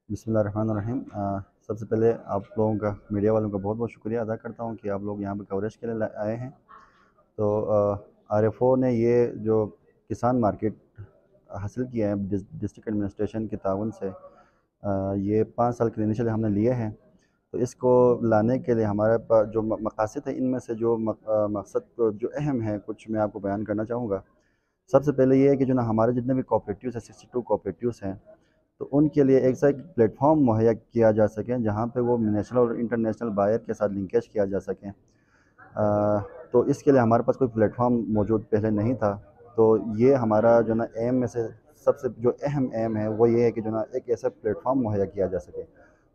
बिस्मिल्लाहिर्रहमानिर्रहीम। सबसे पहले आप लोगों का, मीडिया वालों का बहुत बहुत शुक्रिया अदा करता हूँ कि आप लोग यहाँ पे कवरेज के लिए आए हैं। तो आरएफओ ने ये जो किसान मार्केट हासिल किया है डिस्ट्रिक्ट एडमिनिस्ट्रेशन के ताउन से, ये 5 साल के इनिशियल हमने लिए हैं। तो इसको लाने के लिए हमारे पास जो मकासद है, इनमें से जो मकसद जो अहम है, कुछ मैं आपको बयान करना चाहूँगा। सबसे पहले ये है कि जो ना हमारे जितने भी कोऑपरेटिव्स हैं, 62 कोऑपरेटिव्स हैं, तो उनके लिए एक सा एक प्लेटफॉर्म मुहैया किया जा सके जहाँ पे वो नेशनल और इंटरनेशनल बायर के साथ लिंकेज किया जा सके। तो इसके लिए हमारे पास कोई प्लेटफॉर्म मौजूद पहले नहीं था। तो ये हमारा जो ना एम में से सबसे जो अहम एम है वो ये है कि जो ना एक ऐसा प्लेटफॉर्म मुहैया किया जा सके।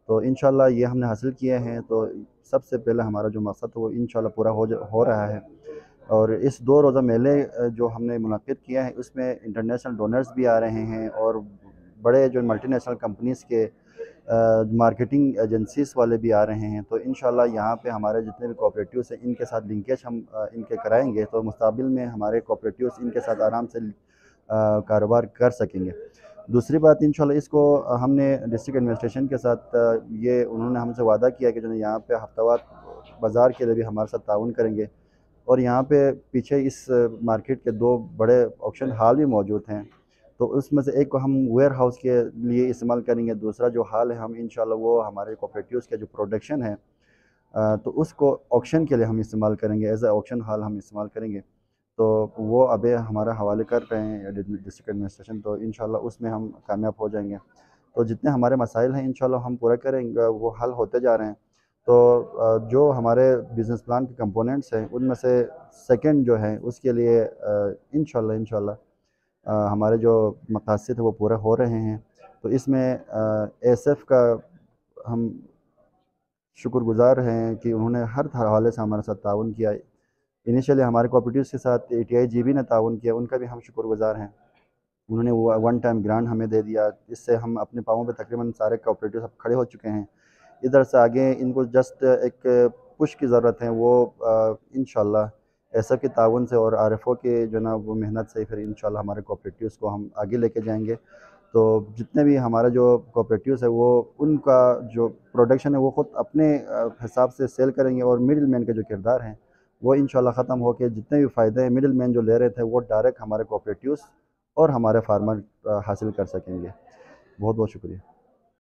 तो इंशाल्लाह ये हमने हासिल किए हैं। तो सबसे पहले हमारा जो मकसद है वो इंशाल्लाह पूरा हो रहा है। और इस 2 रोज़ा मेले जो हमने मुनक़्क़िद किया है, उसमें इंटरनेशनल डोनर्स भी आ रहे हैं और बड़े जो मल्टीनेशनल कंपनीज़ के मार्केटिंग एजेंसीज़ वाले भी आ रहे हैं। तो इंशाल्लाह यहाँ पे हमारे जितने भी कोऑपरेटिव्स हैं, इनके साथ लिंकेज हम इनके कराएंगे, तो मुस्तक़बिल में हमारे कोऑपरेटिव्स इनके साथ आराम से कारोबार कर सकेंगे। दूसरी बात, इंशाल्लाह इसको हमने डिस्ट्रिक्ट एडमिनिस्ट्रेशन के साथ ये उन्होंने हमसे वादा किया कि जो यहाँ पे हफ्तावार बाज़ार के लिए भी हमारे साथ ताउन करेंगे। और यहाँ पे पीछे इस मार्केट के 2 बड़े ऑक्शन हॉल भी मौजूद हैं। तो उसमें से एक को हम वेयर हाउस के लिए इस्तेमाल करेंगे, दूसरा जो हॉल है हम इंशाल्लाह वो हमारे कोऑपरेटिव्स के जो प्रोडक्शन है, तो उसको ऑक्शन के लिए हम इस्तेमाल करेंगे, एज अ ऑक्शन हॉल हम इस्तेमाल करेंगे। तो वो अभी हमारा हवाले कर रहे हैं डिस्ट्रिक्ट एडमिनिस्ट्रेशन, तो इंशाल्लाह उसमें हम कामयाब हो जाएंगे। तो जितने हमारे मसाइल हैं इंशाल्लाह हम पूरा करेंगे, वो हल होते जा रहे हैं। तो जो हमारे बिज़नेस प्लान के कंपोनेंट्स हैं, उनमें से सेकंड जो है उसके लिए इंशाल्लाह हमारे जो मकासद है वो पूरे हो रहे हैं। तो इसमें एसएफ का हम शुक्रगुज़ार हैं कि उन्होंने हर हवाले से हमारे साथ ताउन किया। इनिशियली हमारे कोऑपरेटिव्स के साथ एटीआईजीबी ने ताउन किया, उनका भी हम शुक्रगुज़ार हैं। उन्होंने वो वन टाइम ग्रांट हमें दे दिया, इससे हम अपने पाँवों पे तकरीबन सारे कोऑपरेटिव्स अब खड़े हो चुके हैं। इधर से आगे इनको जस्ट एक पुश की ज़रूरत है। वो इंशाल्लाह एसएफ के ताउन से और आरएफओ के जो ना वो मेहनत से फिर इंशाल्लाह हमारे कोऑपरेटिव्स को हम आगे लेके जाएंगे। तो जितने भी हमारा जो कोऑपरेटिव्स है, वो उनका जो प्रोडक्शन है वो ख़ुद अपने हिसाब से सेल करेंगे, और मिडिल मैन के जो किरदार हैं वो इंशाल्लाह ख़त्म होकर जितने भी फ़ायदे हैं मिडिल मैन जो ले रहे थे वो डायरेक्ट हमारे कोऑपरेटिव्स और हमारे फार्मर हासिल कर सकेंगे। बहुत बहुत शुक्रिया।